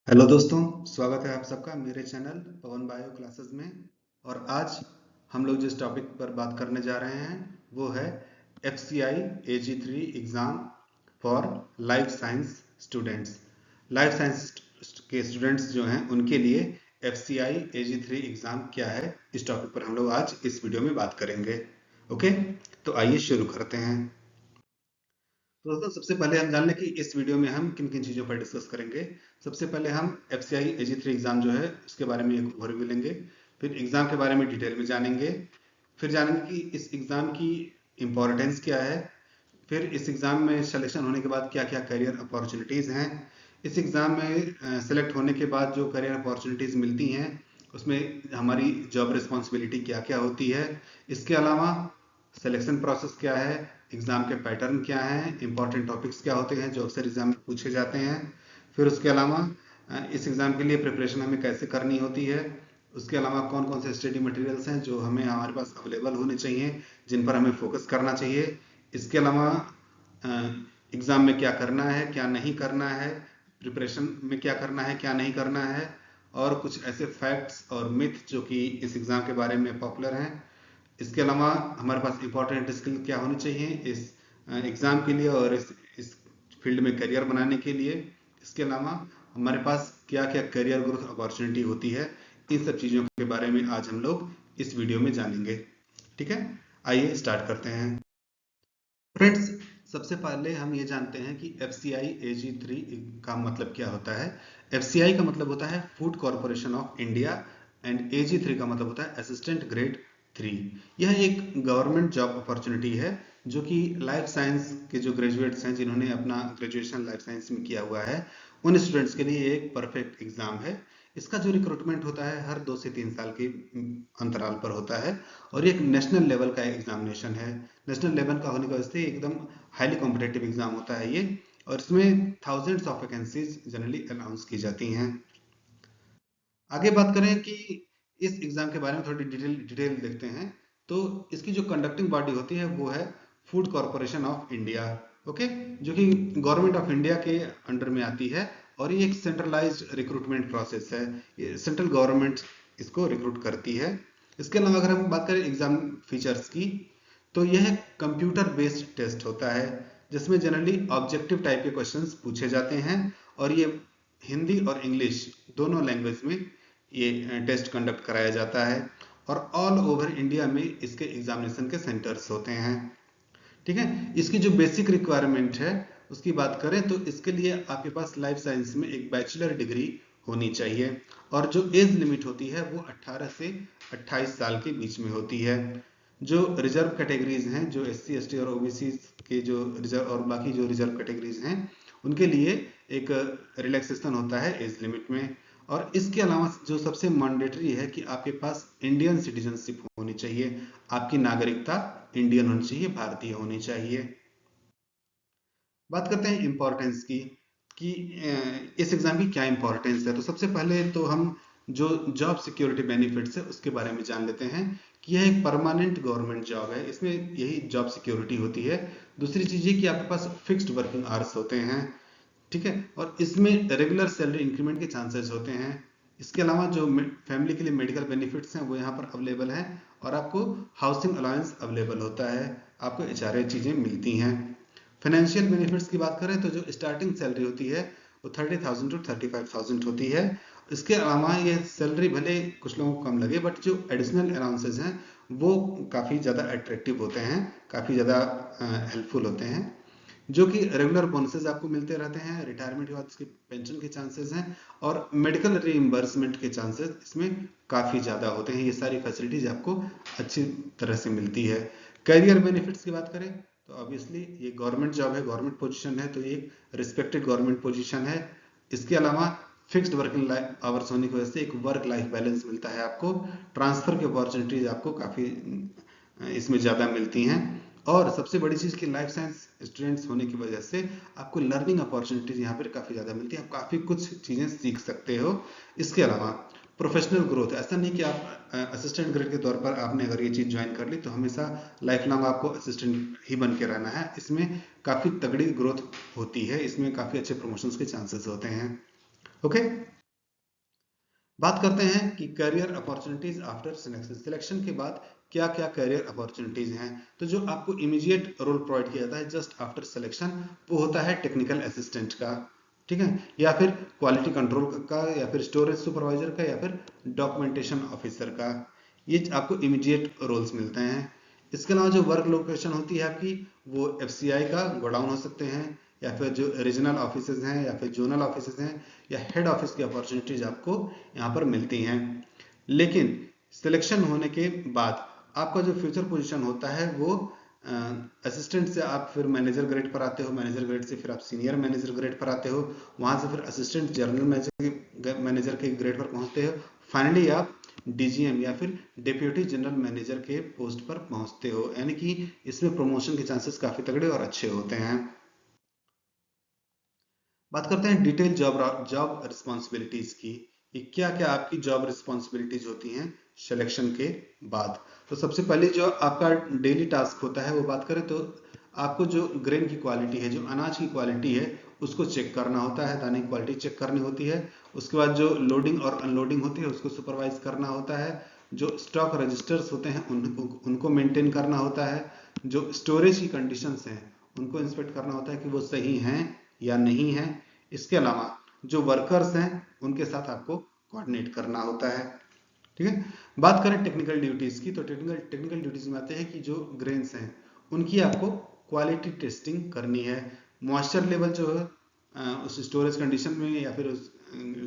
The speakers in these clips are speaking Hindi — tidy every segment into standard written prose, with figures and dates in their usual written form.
हेलो दोस्तों, स्वागत है आप सबका मेरे चैनल पवन बायो क्लासेस में। और आज हम लोग जिस टॉपिक पर बात करने जा रहे हैं वो है FCI AG3 exam for life science students. Life science के स्टूडेंट्स जो हैं उनके लिए FCI AG3 एग्ज़ाम क्या है, इस टॉपिक पर हम लोग आज इस वीडियो में बात करेंगे। ओके, तो आइए शुरू करते हैं। तो दोस्तों, सबसे पहले हम जान लें कि इस वीडियो में हम किन किन चीज़ों पर डिस्कस करेंगे। सबसे पहले हम FCI AG3 एग्ज़ाम जो है उसके बारे में एक ओवरव्यू लेंगे। फिर एग्ज़ाम के बारे में डिटेल में जानेंगे। फिर जानेंगे कि इस एग्ज़ाम की इम्पोर्टेंस क्या है। फिर इस एग्ज़ाम में सिलेक्शन होने के बाद क्या क्या करियर अपॉर्चुनिटीज़ हैं। इस एग्ज़ाम में सेलेक्ट होने के बाद जो करियर अपॉर्चुनिटीज़ मिलती हैं उसमें हमारी जॉब रिस्पॉन्सिबिलिटी क्या क्या होती है। इसके अलावा सिलेक्शन प्रोसेस क्या है, एग्ज़ाम के पैटर्न क्या हैं, इंपॉर्टेंट टॉपिक्स क्या होते हैं जो अक्सर एग्ज़ाम में पूछे जाते हैं। फिर उसके अलावा इस एग्ज़ाम के लिए प्रिपरेशन हमें कैसे करनी होती है। उसके अलावा कौन कौन से स्टडी मटेरियल्स हैं जो हमें हमारे पास अवेलेबल होने चाहिए, जिन पर हमें फोकस करना चाहिए। इसके अलावा एग्ज़ाम में क्या करना है, क्या नहीं करना है, प्रिपरेशन में क्या करना है, क्या नहीं करना है, और कुछ ऐसे फैक्ट्स और मिथ जो कि इस एग्ज़ाम के बारे में पॉपुलर हैं। इसके अलावा हमारे पास इंपॉर्टेंट स्किल क्या होनी चाहिए इस एग्ज़ाम के लिए और इस फील्ड में करियर बनाने के लिए। इसके अलावा हमारे पास क्या क्या करियर ग्रोथ अपॉर्चुनिटी होती है, इन सब चीज़ों के बारे में आज हम लोग इस वीडियो में जानेंगे। ठीक है, आइए स्टार्ट करते हैं। फ्रेंड्स, सबसे पहले हम ये जानते हैं कि FCI AG3 का मतलब क्या होता है। FCI का मतलब होता है food corporation of India and AG3 का मतलब होता है असिस्टेंट ग्रेड 3। यह एक गवर्नमेंट जॉब अपॉर्चुनिटी है जो कि लाइफ साइंस के जो ग्रेजुएट्स हैं जिन्होंने अपना ग्रेजुएशन लाइफ साइंस में किया हुआ है उन स्टूडेंट्स के लिए एक परफेक्ट एग्जाम है। इसका जो रिक्रूटमेंट होता है हर 2 से 3 साल के अंतराल पर होता है और ये एक नेशनल लेवल का एग्जामिनेशन है। नेशनल लेवल का होने की वजह से एकदम हाईली कॉम्पिटेटिव एग्जाम होता है ये, और इसमें thousands of vacancies generally announce की जाती हैं। आगे बात करें कि इस एग्जाम के बारे में थोड़ी डिटेल देखते हैं। तो इसकी जो कंडक्टिंग बॉडी होती है वो है food corporation of India. Okay, जो कि गवर्नमेंट ऑफ इंडिया के अंडर में आती है और ये एक सेंट्रलाइज्ड रिक्रूटमेंट प्रोसेस है। ये सेंट्रल गवर्नमेंट इसको रिक्रूट करती है। इसके अलावा अगर हम बात करें एग्जाम फीचर्स की, तो यह कंप्यूटर बेस्ड टेस्ट होता है जिसमें जनरली ऑब्जेक्टिव टाइप के क्वेश्चंस पूछे जाते हैं और ये हिंदी और इंग्लिश दोनों लैंग्वेज में ये टेस्ट कंडक्ट कराया जाता है और ऑल ओवर इंडिया में इसके एग्जामिनेशन के सेंटर्स होते हैं। ठीक है, इसकी जो बेसिक रिक्वायरमेंट है उसकी बात करें तो इसके लिए आपके पास लाइफ साइंस में एक बैचलर डिग्री होनी चाहिए और जो एज लिमिट होती है वो 18 से 28 साल के बीच में होती है। जो रिजर्व कैटेगरीज हैं, जो SC ST और OBC के जो रिजर्व और बाकी जो रिजर्व कैटेगरीज हैं उनके लिए एक रिलैक्सेशन होता है एज लिमिट में। और इसके अलावा जो सबसे मैंडेटरी है कि आपके पास इंडियन सिटीजनशिप होनी चाहिए, आपकी नागरिकता इंडियन होनी चाहिए, भारतीय होनी चाहिए। बात करते हैं इम्पोर्टेंस की कि इस एग्जाम की क्या इम्पोर्टेंस है। तो सबसे पहले तो हम जो जॉब सिक्योरिटी बेनिफिट्स है उसके बारे में जान लेते हैं कि यह एक परमानेंट गवर्नमेंट जॉब है, इसमें यही जॉब सिक्योरिटी होती है। दूसरी चीज ये कि आपके पास फिक्स्ड वर्किंग आवर्स होते हैं। ठीक है, और इसमें रेगुलर सैलरी इंक्रीमेंट के चांसेस होते हैं। इसके अलावा जो फैमिली के लिए मेडिकल बेनिफिट्स हैं वो यहाँ पर अवेलेबल हैं और आपको हाउसिंग अलाउंस अवेलेबल होता है, आपको HRA चीज़ें मिलती हैं। फाइनेंशियल बेनिफिट्स की बात करें तो जो स्टार्टिंग सैलरी होती है वो 30,000 टू 35,000 होती है। इसके अलावा ये सैलरी भले कुछ लोगों को कम लगे बट जो एडिशनल अलाउंसेज हैं वो काफ़ी ज़्यादा अट्रैक्टिव होते हैं, काफ़ी ज़्यादा हेल्पफुल होते हैं। जो कि रेगुलर बोनसेस आपको मिलते रहते हैं, रिटायरमेंट के बाद इसके पेंशन के चांसेस हैं और मेडिकल रीइंबर्समेंट के चांसेस इसमें काफ़ी ज़्यादा होते हैं। ये सारी फैसिलिटीज आपको अच्छी तरह से मिलती है। करियर बेनिफिट्स की बात करें तो ऑब्वियसली ये गवर्नमेंट जॉब है, गवर्नमेंट पोजीशन है, तो ये एक रिस्पेक्टेड गवर्नमेंट पोजीशन है। इसके अलावा फिक्स्ड वर्किंग आवर्स होने की वजह से एक वर्क लाइफ बैलेंस मिलता है आपको। ट्रांसफर की अपॉर्चुनिटीज आपको काफ़ी इसमें ज़्यादा मिलती हैं और सबसे बड़ी चीज़ कि लाइफ साइंस स्टूडेंट्स होने की वजह से आपको लर्निंग अपॉर्चुनिटीज यहाँ पर काफ़ी ज़्यादा मिलती है, आप काफ़ी कुछ चीज़ें सीख सकते हो। इसके अलावा प्रोफेशनल ग्रोथ, ऐसा नहीं कि आप असिस्टेंट ग्रेड के तौर पर आपने अगर ये चीज़ ज्वाइन कर ली तो हमेशा लाइफ लॉन्ग आपको असिस्टेंट ही बन के रहना है। इसमें काफ़ी तगड़ी ग्रोथ होती है, इसमें काफ़ी अच्छे प्रमोशंस के चांसेस होते हैं। ओके, बात करते हैं कि career opportunities after selection. Selection के बाद क्या क्या करियर अपॉर्चुनिटीज हैं। तो जो आपको इमीडिएट रोल प्रोवाइड किया जाता है जस्ट आफ्टर सिलेक्शन, वो होता है टेक्निकल असिस्टेंट का, ठीक है, या फिर क्वालिटी कंट्रोल का, या फिर स्टोरेज सुपरवाइजर का, या फिर डॉक्यूमेंटेशन ऑफिसर का। ये आपको इमीडिएट रोल्स मिलते हैं। इसके अलावा जो वर्क लोकेशन होती है आपकी, वो FCI का गोडाउन हो सकते हैं, या फिर जो रीजनल ऑफिसेज हैं, या फिर जोनल ऑफिसेज हैं, या हेड ऑफिस की अपॉर्चुनिटीज आपको यहाँ पर मिलती हैं। लेकिन सिलेक्शन होने के बाद आपका जो फ्यूचर पोजीशन होता है वो असिस्टेंट से आप फिर मैनेजर ग्रेड पर आते हो, मैनेजर ग्रेड से फिर आप सीनियर मैनेजर ग्रेड पर आते हो, वहां से फिर असिस्टेंट जनरल मैनेजर के ग्रेड पर पहुंचते हो, फाइनली आप DGM या फिर डिप्यूटी जनरल मैनेजर के पोस्ट पर पहुंचते हो। यानी कि इसमें प्रमोशन के चांसेस काफी तगड़े और अच्छे होते हैं। बात करते हैं डिटेल जॉब रिस्पॉन्सिबिलिटीज की, कि क्या क्या आपकी जॉब रिस्पॉन्सिबिलिटीज होती हैं सिलेक्शन के बाद। तो सबसे पहले जो आपका डेली टास्क होता है वो बात करें तो आपको जो ग्रेन की क्वालिटी है, जो अनाज की क्वालिटी है, उसको चेक करना होता है, दाने की क्वालिटी चेक करनी होती है। उसके बाद जो लोडिंग और अनलोडिंग होती है उसको सुपरवाइज करना होता है। जो स्टॉक रजिस्टर्स होते हैं उनको मेंटेन करना होता है। जो स्टोरेज की कंडीशंस हैं उनको इंस्पेक्ट करना होता है कि वो सही हैं या नहीं है। इसके अलावा जो वर्कर्स हैं उनके साथ आपको कोऑर्डिनेट करना होता है, ठीक है। बात करें टेक्निकल ड्यूटीज की, तो टेक्निकल ड्यूटीज में आते हैं कि जो ग्रेन्स हैं उनकी आपको क्वालिटी टेस्टिंग करनी है। मॉइस्चर लेवल जो है उस स्टोरेज कंडीशन में या फिर उस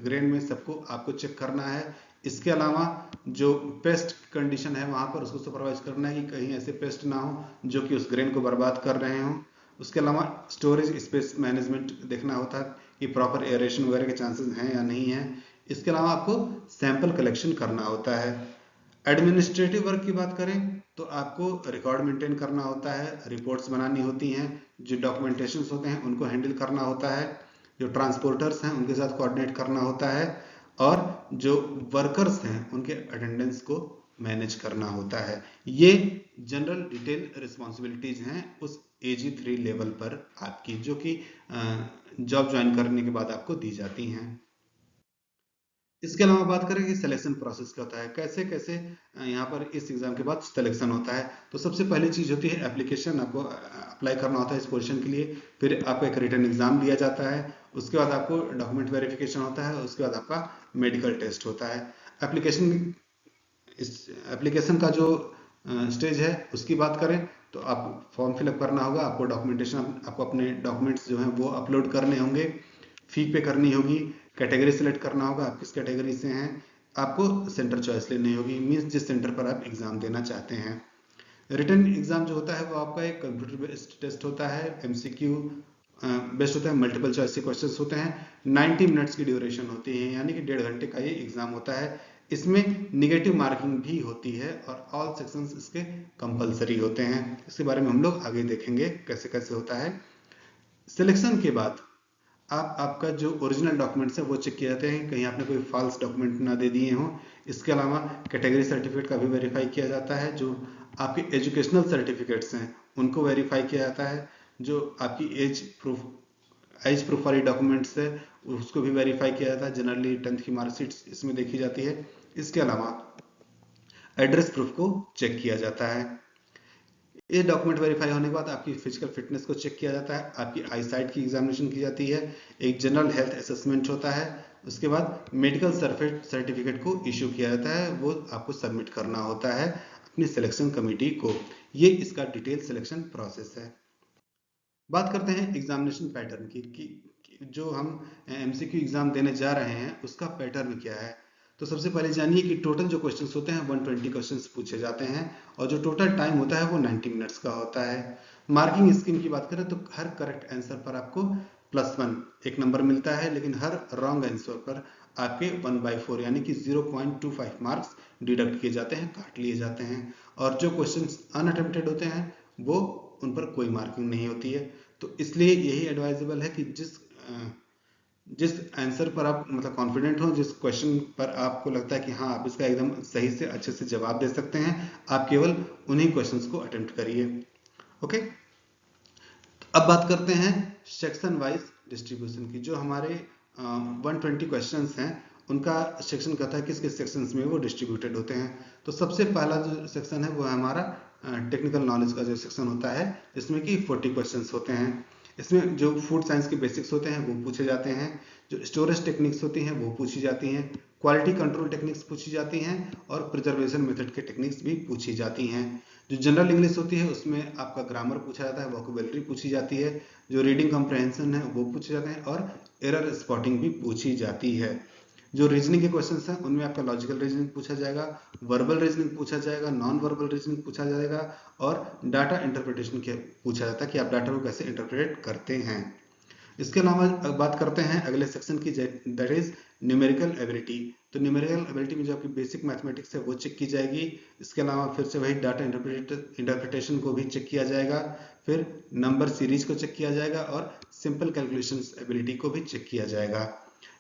ग्रेन में सबको आपको चेक करना है। इसके अलावा जो पेस्ट कंडीशन है वहां पर उसको सुपरवाइज करना है कि कहीं ऐसे पेस्ट ना हो जो कि उस ग्रेन को बर्बाद कर रहे हो। उसके अलावा स्टोरेज स्पेस मैनेजमेंट देखना होता है कि प्रॉपर एयरेशन वगैरह के चांसेस हैं या नहीं है। इसके अलावा आपको सैंपल कलेक्शन करना होता है। एडमिनिस्ट्रेटिव वर्क की बात करें तो आपको रिकॉर्ड मेंटेन करना होता है, रिपोर्ट्स बनानी होती हैं, जो डॉक्यूमेंटेशंस होते हैं उनको हैंडल करना होता है, जो ट्रांसपोर्टर्स हैं उनके साथ कोऑर्डिनेट करना होता है, और जो वर्कर्स हैं उनके अटेंडेंस को मैनेज करना होता है। ये जनरल डिटेल रिस्पॉन्सिबिलिटीज हैं उस AG3 लेवल पर आपकी, जो कि जॉब ज्वाइन करने के बाद आपको दी जाती हैं। इसके अलावा बात करें कि सिलेक्शन प्रोसेस क्या होता है, कैसे कैसे यहाँ पर इस एग्जाम के बाद सिलेक्शन होता है। तो सबसे पहली चीज होती है एप्लीकेशन, आपको अप्लाई करना होता है इस पोजीशन के लिए। फिर आपको एक रिटन एग्जाम लिया जाता है, उसके बाद आपको डॉक्यूमेंट वेरिफिकेशन होता है, उसके बाद आपका मेडिकल टेस्ट होता है। एप्लीकेशन का जो स्टेज है उसकी बात करें तो आप फॉर्म फिलअप करना होगा, आपको डॉक्यूमेंटेशन, आपको अपने डॉक्यूमेंट्स जो हैं वो अपलोड करने होंगे, फी पे करनी होगी, कैटेगरी सेलेक्ट करना होगा आप किस कैटेगरी से हैं, आपको सेंटर चॉइस लेनी होगी, मीन्स जिस सेंटर पर आप एग्जाम देना चाहते हैं। रिटन एग्जाम जो होता है वो आपका एक कंप्यूटर बेस्ड टेस्ट होता है, MCQ बेस्ड होता है, मल्टीपल चॉइस के क्वेश्चंस होते हैं, 90 मिनट्स की ड्यूरेशन होती है, यानी कि 1.5 घंटे का ये एग्जाम होता है। इसमें निगेटिव मार्किंग भी होती है और ऑल सेक्शंस इसके कंपलसरी होते हैं। इसके बारे में हम लोग आगे देखेंगे कैसे कैसे होता है। सिलेक्शन के बाद आपका जो ओरिजिनल डॉक्यूमेंट्स है वो चेक किए जाते हैं, कहीं आपने कोई फॉल्स डॉक्यूमेंट ना दे दिए हों। इसके अलावा कैटेगरी सर्टिफिकेट का भी वेरीफाई किया जाता है, जो आपके एजुकेशनल सर्टिफिकेट्स हैं उनको वेरीफाई किया जाता है, जो आपकी एज प्रूफ वाली डॉक्यूमेंट्स है उसको भी वेरीफाई किया जाता है। जनरली 10th की मार्कशीट इसमें देखी जाती है। इसके अलावा एड्रेस प्रूफ को चेक किया जाता है। ये डॉक्यूमेंट वेरीफाई होने के बाद आपकी फिजिकल फिटनेस को चेक किया जाता है, आपकी आई साइट की एग्जामिनेशन की जाती है, एक जनरल हेल्थ असेसमेंट होता है, उसके बाद मेडिकल सर्टिफिकेट को इश्यू किया जाता है, वो आपको सबमिट करना होता है अपनी सिलेक्शन कमेटी को। ये इसका डिटेल सिलेक्शन प्रोसेस है। बात करते हैं एग्जामिनेशन पैटर्न की जो हम MCQ एग्जाम देने जा रहे हैं उसका पैटर्न क्या है। तो सबसे पहले जानिए कि टोटल जो क्वेश्चंस होते हैं 120 क्वेश्चंस पूछे जाते हैं, और जो टोटल टाइम होता है वो 90 मिनट्स का होता है। मार्किंग स्कीम की बात करें तो हर करेक्ट आंसर पर आपको +1 एक नंबर मिलता है, लेकिन हर रॉन्ग आंसर पर आपके 1/4 यानी कि 0.25 मार्क्स डिडक्ट किए जाते हैं, काट लिए जाते हैं। और जो क्वेश्चंस अनअटेम्प्टेड होते हैं वो उन पर कोई मार्किंग नहीं होती है। तो इसलिए यही एडवाइजेबल है कि जिस आंसर पर आप मतलब कॉन्फिडेंट हो, जिस क्वेश्चन पर आपको लगता है कि हाँ आप इसका एकदम सही से अच्छे से जवाब दे सकते हैं, आप केवल उन्हीं क्वेश्चंस को अटेम्प्ट करिए। ओके, तो अब बात करते हैं सेक्शन वाइज डिस्ट्रीब्यूशन की। जो हमारे 120 क्वेश्चंस हैं, उनका सेक्शन कहता है किस किस सेक्शंस में वो डिस्ट्रीब्यूटेड होते हैं। तो सबसे पहला जो सेक्शन है वो है हमारा टेक्निकल नॉलेज का जो सेक्शन होता है, इसमें कि 40 क्वेश्चंस होते हैं। इसमें जो फूड साइंस के बेसिक्स होते हैं वो पूछे जाते हैं, जो स्टोरेज टेक्निक्स होती हैं वो पूछी जाती हैं, क्वालिटी कंट्रोल टेक्निक्स पूछी जाती हैं और प्रिजर्वेशन मेथड के टेक्निक्स भी पूछी जाती हैं। जो जनरल इंग्लिश होती है उसमें आपका ग्रामर पूछा जाता है, वोकैबुलरी पूछी जाती है, जो रीडिंग कॉम्प्रहेंशन है वो पूछे जाते हैं और एरर स्पॉटिंग भी पूछी जाती है। जो रीजनिंग के क्वेश्चंस हैं उनमें आपका लॉजिकल रीजनिंग पूछा जाएगा, वर्बल रीजनिंग पूछा जाएगा, नॉन वर्बल रीजनिंग पूछा जाएगा और डाटा इंटरप्रिटेशन के पूछा जाता है कि आप डाटा को कैसे इंटरप्रेट करते हैं। इसके अलावा बात करते हैं अगले सेक्शन की, दैट इज न्यूमेरिकल एबिलिटी। तो न्यूमेरिकल एबिलिटी में जो आपकी बेसिक मैथमेटिक्स है वो चेक की जाएगी। इसके अलावा फिर से वही डाटा इंटरप्रिटेशन को भी चेक किया जाएगा, फिर नंबर सीरीज को चेक किया जाएगा और सिंपल कैलकुलेशंस एबिलिटी को भी चेक किया जाएगा।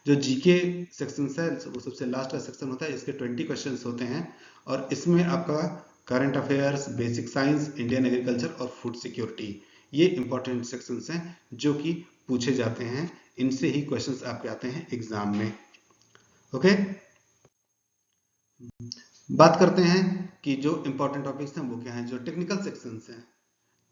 जो जीके सेक्शन है वो सबसे लास्ट का सेक्शन होता है, इसके 20 क्वेश्चंस होते हैं और इसमें आपका current affairs, basic science, Indian agriculture और फूड सिक्योरिटी, ये इंपॉर्टेंट सेक्शंस हैं जो कि पूछे जाते हैं। इनसे ही क्वेश्चंस आपके आते हैं एग्जाम में। ओके, बात करते हैं कि जो इंपॉर्टेंट टॉपिक्स हैं वो क्या हैं। जो टेक्निकल सेक्शंस हैं,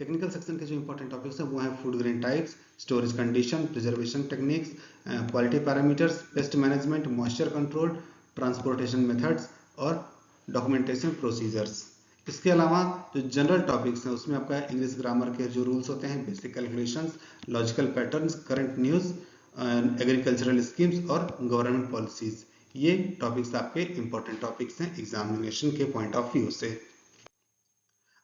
टेक्निकल सेक्शन के जो इंपॉर्टेंट टॉपिक्स हैं वो हैं food grain types, storage condition, preservation techniques, quality parameters, pest management, moisture control, transportation methods और डॉक्यूमेंटेशन प्रोसीजर्स। इसके अलावा जो जनरल टॉपिक्स हैं उसमें आपका इंग्लिश ग्रामर के जो रूल्स होते हैं, basic calculations, logical patterns, current news, agricultural schemes और गवर्नमेंट पॉलिसीज, ये टॉपिक्स आपके इंपॉर्टेंट टॉपिक्स हैं एग्जामिनेशन के पॉइंट ऑफ व्यू से।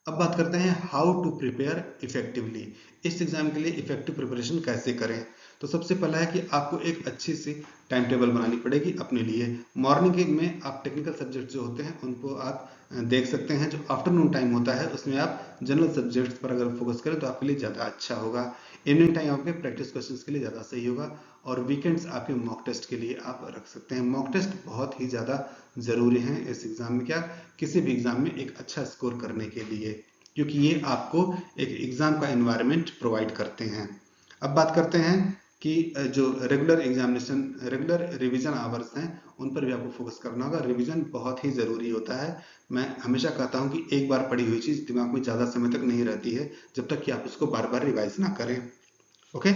अब बात करते हैं हाउ टू प्रिपेयर इफेक्टिवली। इस एग्जाम के लिए इफेक्टिव प्रिपरेशन कैसे करें। तो सबसे पहला है कि आपको एक अच्छी सी टाइम टेबल बनानी पड़ेगी अपने लिए। मॉर्निंग में आप टेक्निकल सब्जेक्ट जो होते हैं उनको आप देख सकते हैं, जो आफ्टरनून टाइम होता है उसमें आप जनरल सब्जेक्ट्स पर अगर फोकस करें तो आपके लिए ज़्यादा अच्छा होगा। इवनिंग टाइम आपके प्रैक्टिस क्वेश्चंस के लिए ज़्यादा सही होगा और वीकेंड्स आपके मॉक टेस्ट के लिए आप रख सकते हैं। मॉक टेस्ट बहुत ही ज़्यादा ज़रूरी है इस एग्ज़ाम में, क्या किसी भी एग्ज़ाम में एक अच्छा स्कोर करने के लिए, क्योंकि ये आपको एक एग्ज़ाम का एनवायरनमेंट प्रोवाइड करते हैं। अब बात करते हैं कि जो regular examination, regular revision hours हैं उन पर भी आपको फोकस करना होगा। रिवीजन बहुत ही ज़रूरी होता है। मैं हमेशा कहता हूं कि एक बार पढ़ी हुई चीज़ दिमाग में ज़्यादा समय तक नहीं रहती है जब तक कि आप उसको बार बार रिवाइज ना करें। ओके,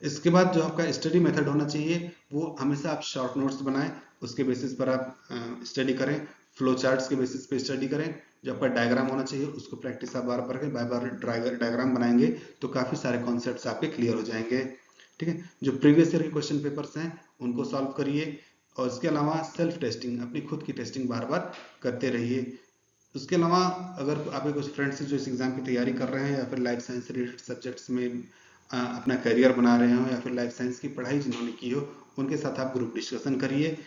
इसके बाद जो आपका स्टडी मेथड होना चाहिए वो हमेशा आप शॉर्ट नोट्स बनाएं, उसके बेसिस पर आप स्टडी करें, फ्लो चार्ट्स के बेसिस पे स्टडी करें। जो आपका डायग्राम होना चाहिए उसको प्रैक्टिस आप बार बार बार बार डायग्राम बनाएंगे तो काफ़ी सारे कॉन्सेप्ट्स आपके क्लियर हो जाएंगे। ठीक है, जो प्रीवियस ईयर के क्वेश्चन पेपर्स हैं उनको सॉल्व करिए और इसके अलावा सेल्फ टेस्टिंग, अपनी खुद की टेस्टिंग बार बार करते रहिए। उसके अलावा अगर आपके कुछ फ्रेंड्स जो इस एग्जाम की तैयारी कर रहे हैं या फिर लाइफ साइंस रिलेटेड सब्जेक्ट्स में अपना करियर बना रहे हो या फिर लाइफ साइंस की पढ़ाई जिन्होंने की हो उनके साथ आप ग्रुप डिस्कशन करिए।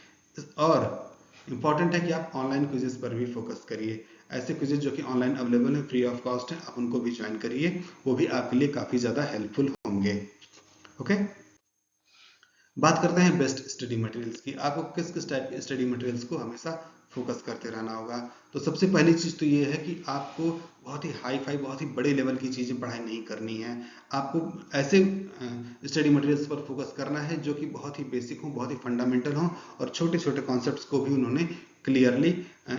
और इम्पॉर्टेंट है कि आप ऑनलाइन क्विजेस पर भी फोकस करिए। ऐसे क्विजेस जो कि ऑनलाइन अवेलेबल है, फ्री ऑफ कॉस्ट है, आप उनको भी ज्वाइन करिए, वो भी आपके लिए काफ़ी ज़्यादा हेल्पफुल होंगे। ओके, बात करते हैं बेस्ट स्टडी मटेरियल्स की। आपको किस किस टाइप के स्टडी मटेरियल्स को हमेशा फोकस करते रहना होगा। तो सबसे पहली चीज़ तो ये है कि आपको बहुत ही हाई फाई, बहुत ही बड़े लेवल की चीज़ें पढ़ाई नहीं करनी है। आपको ऐसे स्टडी मटेरियल्स पर फोकस करना है जो कि बहुत ही बेसिक हो, बहुत ही फंडामेंटल हो और छोटे छोटे कॉन्सेप्ट्स को भी उन्होंने क्लियरली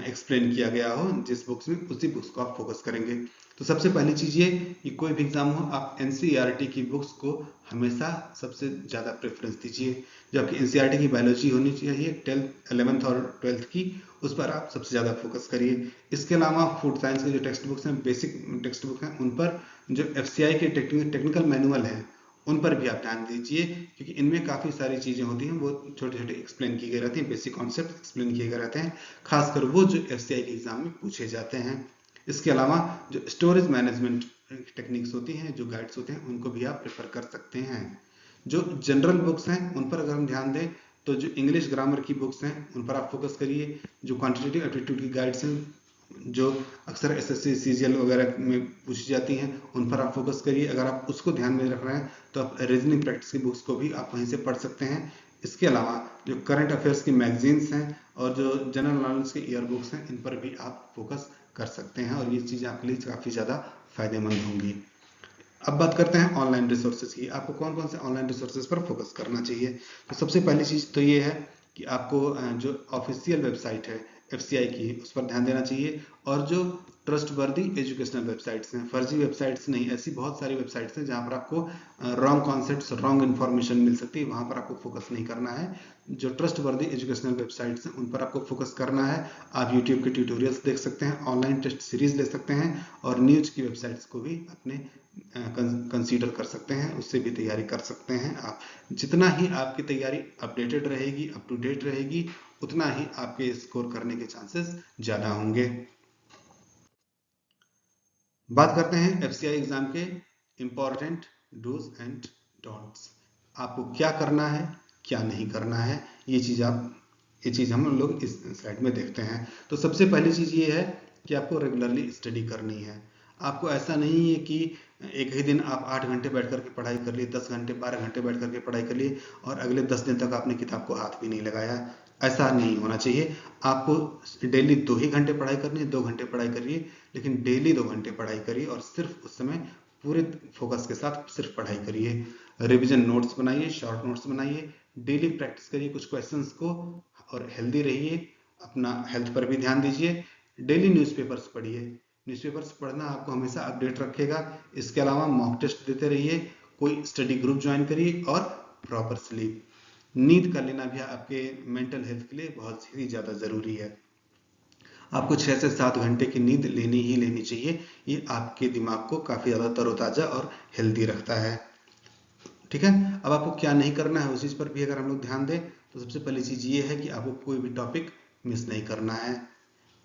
एक्सप्लेन किया गया हो। जिस बुक्स में उसी बुक्स को आप फोकस करेंगे। तो सबसे पहली चीज़ ये कि कोई भी एग्जाम हो आप एनसीईआरटी की बुक्स को हमेशा सबसे ज़्यादा प्रेफरेंस दीजिए। जो आपकी एनसीईआरटी की बायोलॉजी होनी चाहिए 10th 11th और 12th की, उस पर आप सबसे ज़्यादा फोकस करिए। इसके अलावा फूड साइंस के जो टेक्स्ट बुक्स हैं, बेसिक टेक्स्ट बुक हैं, उन पर जो एफसीआई के टेक्निकल मैनुअल हैं उन पर भी आप ध्यान दीजिए, क्योंकि इनमें काफ़ी सारी चीज़ें होती हैं वो छोटे छोटे एक्सप्लेन की गई रहती हैं, बेसिक कॉन्सेप्ट एक्सप्लेन किए गए रहते हैं, खासकर वो जो एफसीआई के एग्जाम में पूछे जाते हैं। इसके अलावा जो स्टोरेज मैनेजमेंट टेक्निक्स होती हैं, जो गाइड्स होते हैं, उनको भी आप प्रेफर कर सकते हैं। जो जनरल बुक्स हैं उन पर अगर हम ध्यान दें तो जो इंग्लिश ग्रामर की बुक्स हैं उन पर आप फोकस करिए। जो क्वांटिटेटिव एप्टीट्यूड की गाइड्स हैं जो अक्सर एसएससी सीजीएल वगैरह में पूछी जाती हैं उन पर आप फोकस करिए। अगर आप उसको ध्यान में रख रहे हैं तो आप रीजनिंग प्रैक्टिस की बुक्स को भी आप वहीं से पढ़ सकते हैं। इसके अलावा जो करंट अफेयर्स की मैगजीन्स हैं और जो जनरल नॉलेज के ईयर बुक्स हैं इन पर भी आप फोकस कर सकते हैं और ये चीज़ें आपके लिए काफ़ी ज़्यादा फायदेमंद होंगी। अब बात करते हैं ऑनलाइन रिसोर्सेज की। आपको कौन कौन से ऑनलाइन रिसोर्सेज पर फोकस करना चाहिए। तो सबसे पहली चीज़ तो ये है कि आपको जो ऑफिशियल वेबसाइट है एफसीआई की, उस पर ध्यान देना चाहिए। और जो ट्रस्टवर्दी एजुकेशनल वेबसाइट्स हैं, फर्जी वेबसाइट्स नहीं, ऐसी बहुत सारी वेबसाइट्स हैं जहाँ पर आपको रॉन्ग कॉन्सेप्ट्स, रॉन्ग इन्फॉर्मेशन मिल सकती है, वहाँ पर आपको फोकस नहीं करना है। जो ट्रस्टवर्दी एजुकेशनल वेबसाइट्स हैं उन पर आपको फोकस करना है। आप यूट्यूब के ट्यूटोरियल्स देख सकते हैं, ऑनलाइन टेस्ट सीरीज ले सकते हैं, और न्यूज की वेबसाइट्स को भी अपने कंसीडर कर सकते हैं, उससे भी तैयारी कर सकते हैं आप। जितना ही आपकी तैयारी अपडेटेड रहेगी, अप टू डेट रहेगी, उतना ही आपके स्कोर करने के चांसेस ज़्यादा होंगे। बात करते हैं एफसीआई एग्जाम के इम्पॉर्टेंट डूज एंड डोंट्स। आपको क्या करना है, क्या नहीं करना है, ये चीज़ हम लोग इस स्लाइड में देखते हैं। तो सबसे पहली चीज़ ये है कि आपको रेगुलरली स्टडी करनी है। आपको ऐसा नहीं है कि एक ही दिन आप 8 घंटे बैठ करके पढ़ाई कर लिए, 10 घंटे 12 घंटे बैठ करके पढ़ाई कर लिए और अगले 10 दिन तक आपने किताब को हाथ भी नहीं लगाया। ऐसा नहीं होना चाहिए। आपको डेली 2 ही घंटे पढ़ाई करनी है, 2 घंटे पढ़ाई करिए, लेकिन डेली 2 घंटे पढ़ाई करिए और सिर्फ उस समय पूरे फोकस के साथ सिर्फ पढ़ाई करिए। रिवीजन नोट्स बनाइए, शॉर्ट नोट्स बनाइए, डेली प्रैक्टिस करिए कुछ क्वेश्चंस को, और हेल्दी रहिए, अपना हेल्थ पर भी ध्यान दीजिए। डेली न्यूज़पेपर्स पढ़िए, न्यूज़पेपर्स पढ़ना आपको हमेशा अपडेट रखेगा। इसके अलावा मॉक टेस्ट देते रहिए, कोई स्टडी ग्रुप ज्वाइन करिए, और प्रॉपर स्लीप, नींद का लेना भी आपके मेंटल हेल्थ के लिए बहुत ही ज़्यादा ज़रूरी है। आपको 6 से 7 घंटे की नींद लेनी ही लेनी चाहिए। ये आपके दिमाग को काफ़ी ज़्यादा तरोताज़ा और हेल्दी रखता है। ठीक है। अब आपको क्या नहीं करना है उस चीज़ पर भी अगर हम लोग ध्यान दें, तो सबसे पहली चीज़ ये है कि आपको कोई भी टॉपिक मिस नहीं करना है।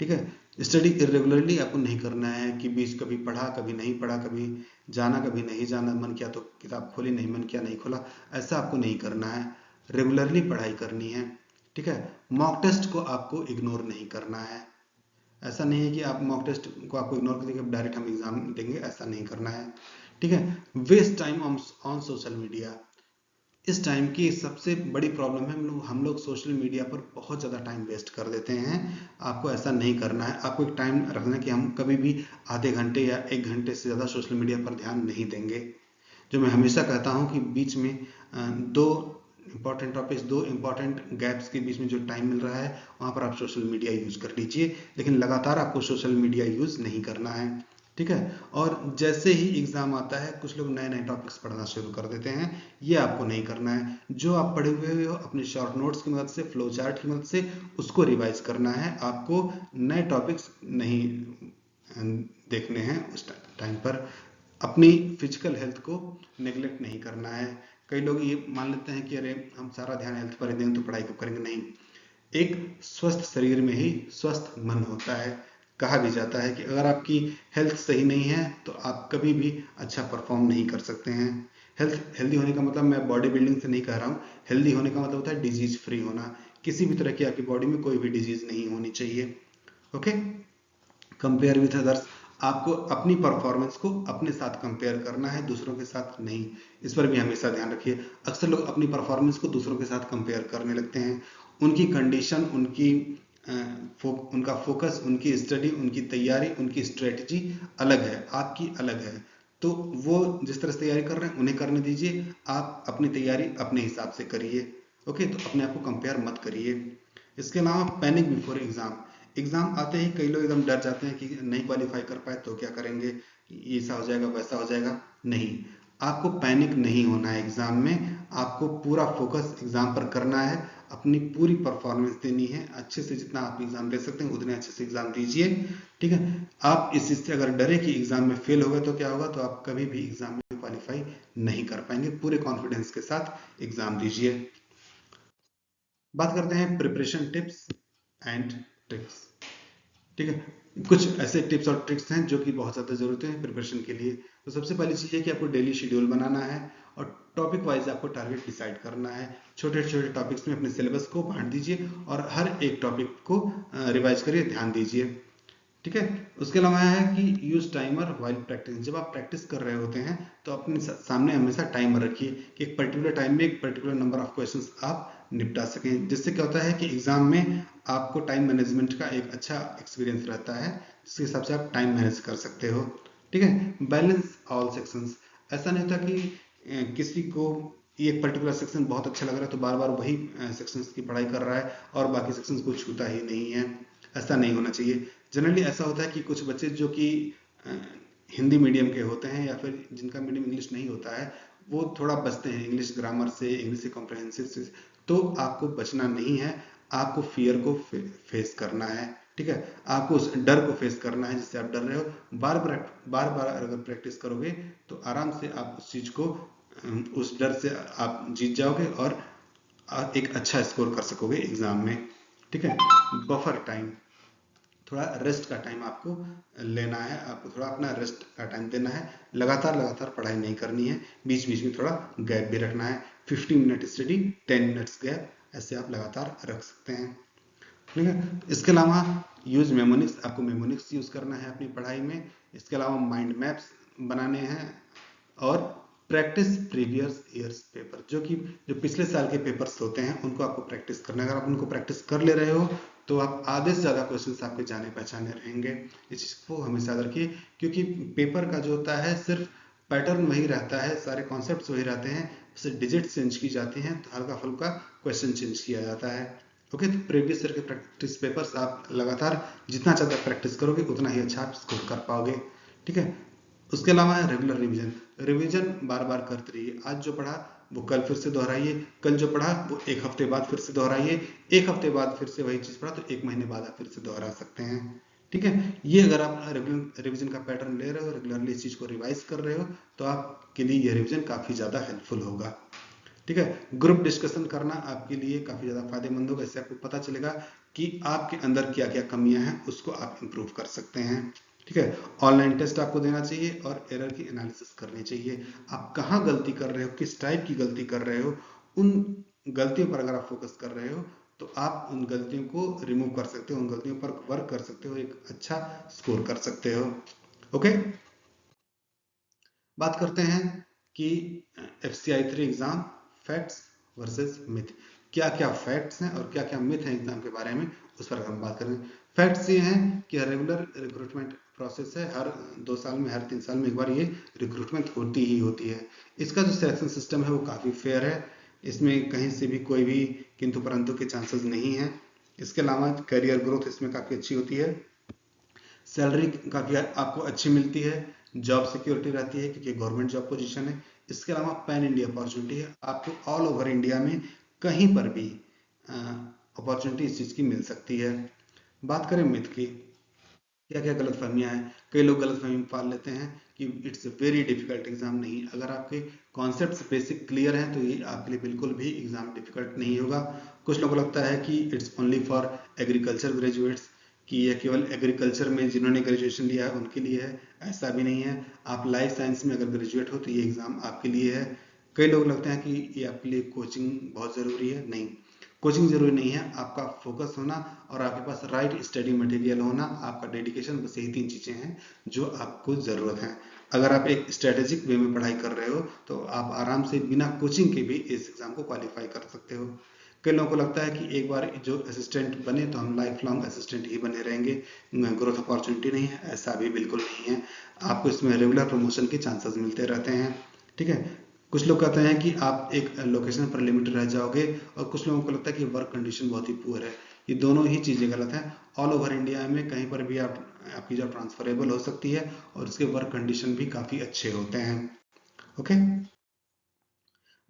ठीक है। स्टडी इरेगुलरली आपको नहीं करना है कि बीच कभी पढ़ा कभी नहीं पढ़ा, कभी जाना कभी नहीं जाना, मन किया तो किताब खोली, नहीं मन किया नहीं खोला, ऐसा आपको नहीं करना है। रेगुलरली पढ़ाई करनी है। ठीक है। मॉक टेस्ट को आपको इग्नोर नहीं करना है। ऐसा नहीं है कि आप मॉक टेस्ट को आपको इग्नोर कर देंगे, डायरेक्ट हम एग्जाम देंगे, ऐसा नहीं करना है। ठीक है। Waste time on social media. इस टाइम की सबसे बड़ी प्रॉब्लम है, हम लोग सोशल मीडिया पर बहुत ज़्यादा टाइम वेस्ट कर देते हैं। आपको ऐसा नहीं करना है। आपको एक टाइम रखना है कि हम कभी भी आधे घंटे या 1 घंटे से ज़्यादा सोशल मीडिया पर ध्यान नहीं देंगे। जो मैं हमेशा कहता हूँ कि बीच में दो इंपॉर्टेंट टॉपिक्स, 2 इंपॉर्टेंट गैप्स के बीच में जो टाइम मिल रहा है, वहाँ पर आप सोशल मीडिया यूज़ कर लीजिए, लेकिन लगातार आपको सोशल मीडिया यूज़ नहीं करना है। ठीक है। और जैसे ही एग्ज़ाम आता है, कुछ लोग नए नए टॉपिक्स पढ़ना शुरू कर देते हैं, ये आपको नहीं करना है। जो आप पढ़े हुए हो अपने शॉर्ट नोट्स की मदद से, फ्लो चार्ट की मदद से उसको रिवाइज करना है। आपको नए टॉपिक्स नहीं देखने हैं उस टाइम पर। अपनी फिजिकल हेल्थ को नेग्लेक्ट नहीं करना है। कई लोग ये मान लेते हैं कि अरे हम सारा ध्यान हेल्थ पर देंगे तो पढ़ाई कब करेंगे। नहीं, एक स्वस्थ शरीर में ही स्वस्थ मन होता है। कहा भी जाता है कि अगर आपकी हेल्थ सही नहीं है तो आप कभी भी अच्छा परफॉर्म नहीं कर सकते हैं। हेल्दी होने का मतलब मैं बॉडी बिल्डिंग से नहीं कह रहा हूँ। हेल्दी होने का मतलब होता है डिजीज फ्री होना। किसी भी तरह की आपकी बॉडी में कोई भी डिजीज नहीं होनी चाहिए। ओके। कंपेयर विथ अदर्स, आपको अपनी परफॉर्मेंस को अपने साथ कंपेयर करना है, दूसरों के साथ नहीं। इस पर भी हमेशा ध्यान रखिए। अक्सर लोग अपनी परफॉर्मेंस को दूसरों के साथ कंपेयर करने लगते हैं। उनकी कंडीशन, उनका फोकस, उनकी स्टडी, उनकी तैयारी, उनकी स्ट्रेटजी अलग है, आपकी अलग है। तो वो जिस तरह से तैयारी कर रहे हैं उन्हें करने दीजिए, आप अपनी तैयारी अपने हिसाब से करिए। ओके। तो अपने आप को कंपेयर मत करिए। इसके अलावा पैनिक बिफोर एग्जाम। एग्जाम आते ही कई लोग एकदम डर जाते हैं कि नहीं क्वालिफाई कर पाए तो क्या करेंगे, ऐसा हो जाएगा वैसा हो जाएगा। नहीं, आपको पैनिक नहीं होना है। एग्जाम में आपको पूरा फोकस एग्जाम पर करना है, अपनी पूरी परफॉर्मेंस देनी है। अच्छे से जितना आप एग्जाम दे सकते हैं उतने अच्छे से एग्जाम दीजिए। ठीक है। आप इस चीज से अगर डरे कि एग्जाम में फेल होगा तो क्या होगा, तो आप कभी भी एग्जाम में क्वालिफाई नहीं कर पाएंगे। पूरे कॉन्फिडेंस के साथ एग्जाम दीजिए। बात करते हैं प्रिपरेशन टिप्स एंड ट्रिक्स। ठीक है। कुछ ऐसे टिप्स और ट्रिक्स हैं जो कि बहुत ज़्यादा ज़रूरत है प्रिपरेशन के लिए। तो सबसे पहली चीज़ है कि आपको डेली शेड्यूल बनाना है और टॉपिक वाइज आपको टारगेट डिसाइड करना है। छोटे छोटे टॉपिक्स में अपने सिलेबस को बांट दीजिए और हर एक टॉपिक को रिवाइज करिए, ध्यान दीजिए। ठीक है। उसके अलावा है कि यूज टाइमर वाइल प्रैक्टिस। जब आप प्रैक्टिस कर रहे होते हैं तो अपने सामने हमेशा टाइमर रखिए कि एक पर्टिकुलर टाइम में एक पर्टिकुलर नंबर ऑफ क्वेश्चंस आप निपटा सकें। जिससे क्या होता है कि एग्जाम में आपको टाइम मैनेजमेंट का एक अच्छा एक्सपीरियंस रहता है, जिसके हिसाब से आप टाइम मैनेज कर सकते हो। ठीक है। Balance all sections. ऐसा नहीं होता कि किसी को एक पर्टिकुलर सेक्शन बहुत अच्छा लग रहा है तो बार बार वही सेक्शंस की पढ़ाई कर रहा है और बाकी सेक्शंस को छूता ही नहीं है। ऐसा नहीं होना चाहिए। जनरली ऐसा होता है कि कुछ बच्चे जो कि हिंदी मीडियम के होते हैं या फिर जिनका मीडियम इंग्लिश नहीं होता है, वो थोड़ा बचते हैं इंग्लिश ग्रामर से, इंग्लिश से कॉम्प्रहेंसिव से। तो आपको बचना नहीं है, आपको फियर को फेस करना है। ठीक है, आपको उस डर को फेस करना है जिससे आप डर रहे हो। बार बार अगर प्रैक्टिस करोगे तो आराम से आप उस चीज को, उस डर से आप जीत जाओगे और आप एक अच्छा स्कोर कर सकोगे एग्जाम में। ठीक है, बफर टाइम, थोड़ा रेस्ट का टाइम आपको लेना है, आपको थोड़ा अपना रेस्ट का टाइम देना है। लगातार पढ़ाई नहीं करनी है, बीच बीच में थोड़ा गैप भी रखना है। 15 मिनट स्टडी, 10 मिनट्स गैप, ऐसे आप लगातार रख सकते हैं। ठीक है, इसके अलावा यूज मेमोनिक्स, आपको मेमोनिक्स यूज करना है अपनी पढ़ाई में। इसके अलावा माइंड मैप्स बनाने हैं और प्रैक्टिस प्रीवियस ईयर्स पेपर, जो पिछले साल के पेपर्स होते हैं उनको आपको प्रैक्टिस करना है। अगर आप उनको प्रैक्टिस कर ले रहे हो तो आप आधे से ज़्यादा क्वेश्चंस आपके जाने पहचाने रहेंगे। इस चीज़ को हमेशा याद रखिए, क्योंकि पेपर का जो होता है सिर्फ पैटर्न वही रहता है, सारे कॉन्सेप्ट्स वही रहते हैं, सिर्फ डिजिट चेंज की जाती हैं, तो हल्का फुल्का क्वेश्चन चेंज किया जाता है। ओके, तो प्रीवियस ईयर के प्रैक्टिस पेपर्स आप लगातार जितना ज़्यादा प्रैक्टिस करोगे उतना ही अच्छा आप स्कोर कर पाओगे। ठीक है, उसके अलावा है रेगुलर रिवीजन। रिवीजन बार बार करते रहिए। आज जो पढ़ा वो कल फिर से दोहराइए, कल जो पढ़ा वो एक हफ्ते बाद फिर से दोहराइए, एक हफ्ते बाद फिर से वही चीज पढ़ा तो एक महीने बाद आप फिर से दोहरा सकते हैं। ठीक है, ये अगर आप रेगुलर रिवीजन का पैटर्न ले रहे हो, रेगुलरली इस चीज को रिवाइज कर रहे हो, तो आपके लिए ये रिवीजन काफी ज्यादा हेल्पफुल होगा। ठीक है, ग्रुप डिस्कशन करना आपके लिए काफी ज्यादा फायदेमंद होगा। इससे आपको पता चलेगा कि आपके अंदर क्या क्या कमियां हैं, उसको आप इंप्रूव कर सकते हैं। ठीक है, ऑनलाइन टेस्ट आपको देना चाहिए और एरर की एनालिसिस करनी चाहिए। आप कहाँ गलती कर रहे हो, किस टाइप की गलती कर रहे हो, उन गलतियों पर अगर आप फोकस कर रहे हो तो आप उन गलतियों को रिमूव कर सकते हो, उन गलतियों पर वर्क कर सकते हो, एक अच्छा स्कोर कर सकते हो। ओके, बात करते हैं कि FCI 3 exam facts versus myth, क्या क्या फैक्ट्स हैं और क्या क्या मिथ हैं एग्जाम के बारे में, उस पर हम बात करें। फैक्ट्स ये हैं कि रेगुलर रिक्रूटमेंट प्रोसेस है, हर 2 साल में, हर 3 साल में एक बार ये रिक्रूटमेंट होती ही होती है। इसका जो सिलेक्शन सिस्टम है वो काफ़ी फेयर है, इसमें कहीं से भी कोई भी किंतु परंतु के चांसेस नहीं है। इसके अलावा करियर ग्रोथ इसमें काफ़ी अच्छी होती है, सैलरी काफ़ी आपको अच्छी मिलती है, जॉब सिक्योरिटी रहती है क्योंकि गवर्नमेंट जॉब पोजीशन है। इसके अलावा पैन इंडिया अपॉर्चुनिटी है, आपको ऑल ओवर इंडिया में कहीं पर भी अपॉर्चुनिटी इस चीज़ की मिल सकती है। बात करें मिथ की, क्या क्या गलतफहमियां हैं। कई लोग गलतफहमी पाल लेते हैं कि इट्स वेरी डिफिकल्ट एग्जाम। नहीं, अगर आपके कॉन्सेप्ट्स बेसिक क्लियर हैं तो ये आपके लिए बिल्कुल भी एग्जाम डिफिकल्ट नहीं होगा। कुछ लोगों को लगता है कि it's only for agriculture graduates, कि यह केवल एग्रीकल्चर में जिन्होंने ग्रेजुएशन लिया है उनके लिए है। ऐसा भी नहीं है, आप लाइफ साइंस में अगर ग्रेजुएट हो तो ये एग्जाम आपके लिए है। कई लोग लगते हैं कि ये आपके लिए कोचिंग बहुत ज़रूरी है। नहीं, कोचिंग जरूरी नहीं है, आपका फोकस होना और आपके पास राइट स्टडी मटेरियल होना, आपका डेडिकेशन, बस यही 3 चीजें हैं जो आपको जरूरत है। अगर आप एक स्ट्रेटेजिक वे में पढ़ाई कर रहे हो तो आप आराम से बिना कोचिंग के भी इस एग्जाम को क्वालिफाई कर सकते हो। कई लोगों को लगता है कि एक बार जो असिस्टेंट बने तो हम लाइफ लॉन्ग असिस्टेंट ही बने रहेंगे, ग्रोथ अपॉर्चुनिटी नहीं है। ऐसा भी बिल्कुल नहीं है, आपको इसमें रेगुलर प्रमोशन के चांसेस मिलते रहते हैं। ठीक है, कुछ लोग कहते हैं कि आप एक लोकेशन पर लिमिटेड रह जाओगे और कुछ लोगों को लगता है कि वर्क कंडीशन बहुत ही पुअर है। ये दोनों ही चीज़ें गलत हैं। ऑल ओवर इंडिया में कहीं पर भी आपकी जॉब ट्रांसफरेबल हो सकती है और उसके वर्क कंडीशन भी काफ़ी अच्छे होते हैं। ओके,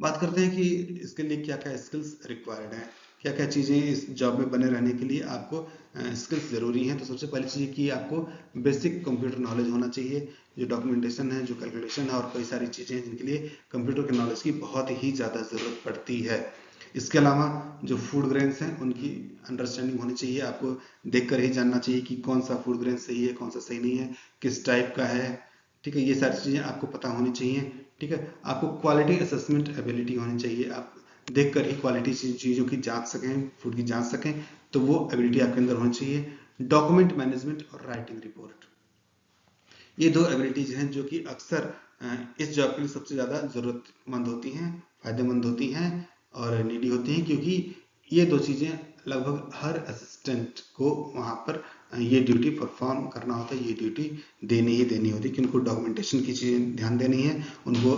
बात करते हैं कि इसके लिए क्या क्या स्किल्स रिक्वायर्ड हैं, क्या क्या चीज़ें इस जॉब में बने रहने के लिए आपको स्किल्स ज़रूरी हैं। तो सबसे पहली चीज़ कि आपको बेसिक कंप्यूटर नॉलेज होना चाहिए, जो डॉक्यूमेंटेशन है, जो कैलकुलेशन है और कई सारी चीज़ें हैं जिनके लिए कंप्यूटर के नॉलेज की बहुत ही ज़्यादा ज़रूरत पड़ती है। इसके अलावा जो फूड ग्रेन्स हैं उनकी अंडरस्टैंडिंग होनी चाहिए, आपको देख कर ही जानना चाहिए कि कौन सा फूड ग्रेन सही है, कौन सा सही नहीं है, किस टाइप का है। ठीक है, ये सारी चीज़ें आपको पता होनी चाहिए। ठीक है, आपको क्वालिटी असेसमेंट एबिलिटी होनी चाहिए, आप देख कर ही क्वालिटी चीज़ों की जांच सकें, फूड की जांच सकें, तो वो एबिलिटी आपके अंदर होनी चाहिए। डॉक्यूमेंट मैनेजमेंट और राइटिंग रिपोर्ट, ये 2 एबिलिटीज हैं जो कि अक्सर इस जॉब के लिए सबसे ज़्यादा ज़रूरतमंद होती हैं, फायदेमंद होती हैं और नीडी होती हैं, क्योंकि ये 2 चीज़ें लगभग हर असिस्टेंट को वहाँ पर ये ड्यूटी परफॉर्म करना होता है, ये ड्यूटी देनी ही देनी होती है कि उनको डॉक्यूमेंटेशन की चीज़ें ध्यान देनी है, उनको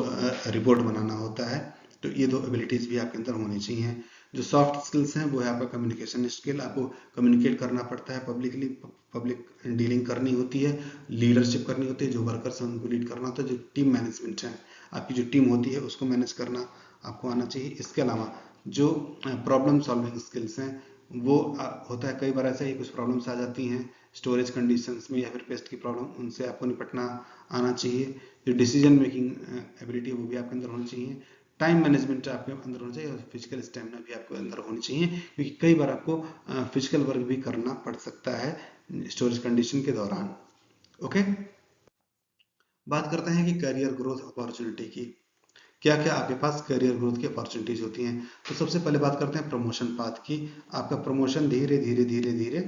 रिपोर्ट बनाना होता है। तो ये दो एबिलिटीज़ भी आपके अंदर होनी चाहिए। जो सॉफ्ट स्किल्स हैं वो है आपका कम्युनिकेशन स्किल, आपको कम्युनिकेट करना पड़ता है, पब्लिक डीलिंग करनी होती है, लीडरशिप करनी होती है, जो वर्कर्स हैं उनको लीड करना होता है, जो टीम मैनेजमेंट है, आपकी जो टीम होती है उसको मैनेज करना आपको आना चाहिए। इसके अलावा जो प्रॉब्लम सॉल्विंग स्किल्स हैं वो होता है, कई बार ऐसा ही कुछ प्रॉब्लम्स आ जाती हैं स्टोरेज कंडीशंस में या फिर पेस्ट की प्रॉब्लम, उनसे आपको निपटना आना चाहिए। जो डिसीजन मेकिंग एबिलिटी है वो भी आपके अंदर होनी चाहिए। टाइम मैनेजमेंट आपके अंदर होना चाहिए और फिजिकल स्टेमिना भी आपके अंदर होनी चाहिए, क्योंकि कई बार आपको फिजिकल वर्क भी करना पड़ सकता है स्टोरेज कंडीशन के दौरान। ओके, बात करते हैं कि करियर ग्रोथ अपॉर्चुनिटी की। क्या क्या आपके पास करियर ग्रोथ की अपॉर्चुनिटीज होती हैं। तो सबसे पहले बात करते हैं प्रमोशन पाथ की। आपका प्रमोशन धीरे धीरे धीरे धीरे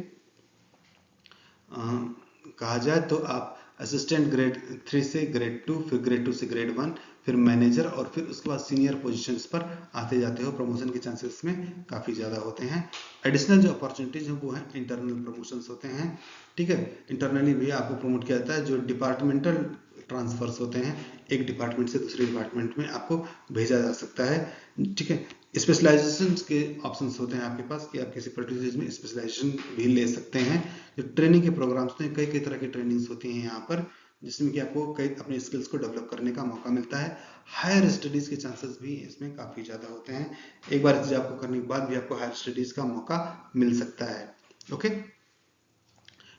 कहा जाए तो आप असिस्टेंट ग्रेड 3 से ग्रेड 2, फिर ग्रेड 2 से ग्रेड 1, फिर मैनेजर और फिर उसके बाद सीनियर पोजीशंस पर आते जाते हो। प्रमोशन के चांसेस में काफ़ी ज़्यादा होते हैं। एडिशनल जो अपॉर्चुनिटीज हैं वो हैं इंटरनल प्रमोशंस होते हैं। ठीक है, इंटरनली भी आपको प्रमोट किया जाता है। जो डिपार्टमेंटल ट्रांसफर्स होते हैं, एक डिपार्टमेंट से दूसरे डिपार्टमेंट में आपको भेजा जा सकता है। ठीक है, स्पेशलाइजेशन के ऑप्शंस होते हैं आपके पास कि आप किसी पर्टिकुलर चीज में स्पेशलाइजेशन भी ले सकते हैं। जो ट्रेनिंग के प्रोग्राम्स होते हैं, कई कई तरह की ट्रेनिंग्स होती हैं यहाँ पर, जिसमें कि आपको कई अपने स्किल्स को डेवलप करने का मौका मिलता है। हायर स्टडीज के चांसेस भी इसमें काफ़ी ज़्यादा होते हैं। एक बार इस जॉब को करने के बाद भी आपको हायर स्टडीज का मौका मिल सकता है। ओके,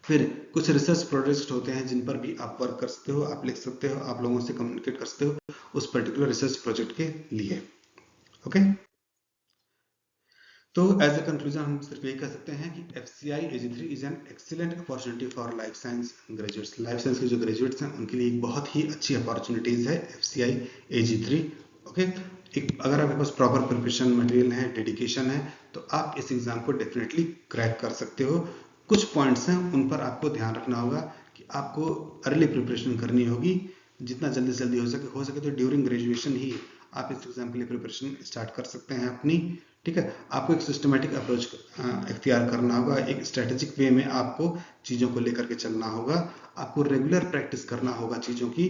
फिर कुछ रिसर्च प्रोजेक्ट होते हैं जिन पर भी आप वर्क कर सकते हो, आप लिख सकते हो, आप लोगों से कम्युनिकेट कर सकते हो उस पर्टिकुलर रिसर्च प्रोजेक्ट के लिए। ओके, तो एज ए कंक्लूजन हम सिर्फ यही कह सकते हैं कि FCI AG3 is an excellent opportunity for life science graduates. Life science के जो ग्रेजुएट्स हैं उनके लिए एक बहुत ही अच्छी अपॉर्चुनिटीज है FCI AG3। ओके, अगर आपके पास प्रॉपर प्रिपरेशन मटेरियल है, डेडिकेशन है, तो आप इस एग्जाम को डेफिनेटली क्रैक कर सकते हो। कुछ पॉइंट्स हैं उन पर आपको ध्यान रखना होगा कि आपको अर्ली प्रिपरेशन करनी होगी, जितना जल्दी से जल्दी हो सके तो ड्यूरिंग ग्रेजुएशन ही आप इस एग्जाम के लिए प्रिपरेशन स्टार्ट कर सकते हैं अपनी। ठीक है, आपको एक सिस्टमेटिक अप्रोच इख्तियार करना होगा, एक स्ट्रेटेजिक वे में आपको चीज़ों को लेकर के चलना होगा, आपको रेगुलर प्रैक्टिस करना होगा चीज़ों की।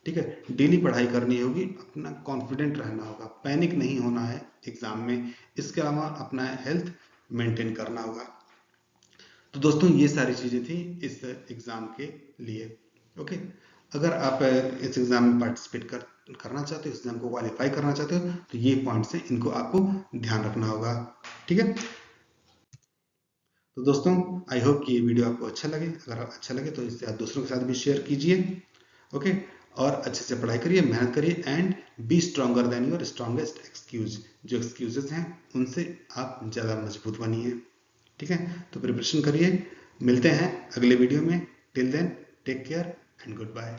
ठीक है, डेली पढ़ाई करनी होगी, अपना कॉन्फिडेंट रहना होगा, पैनिक नहीं होना है एग्जाम में। इसके अलावा अपना हेल्थ मेंटेन करना होगा। तो दोस्तों ये सारी चीज़ें थी इस एग्ज़ाम के लिए। ओके, अगर आप इस एग्ज़ाम में पार्टिसिपेट करना चाहते हो, इस एग्ज़ाम को क्वालिफाई करना चाहते हो, तो ये पॉइंट्स हैं, इनको आपको ध्यान रखना होगा। ठीक है, तो दोस्तों आई होप कि ये वीडियो आपको अच्छा लगे। अगर अच्छा लगे तो इसे आप दूसरों के साथ भी शेयर कीजिए। ओके, और अच्छे से पढ़ाई करिए, मेहनत करिए, and B stronger than your strongest excuse. जो एक्सक्यूजेस हैं उनसे आप ज़्यादा मजबूत बनिए। ठीक है, तो प्रिपरेशन करिए। मिलते हैं अगले वीडियो में। Till then take care and good bye.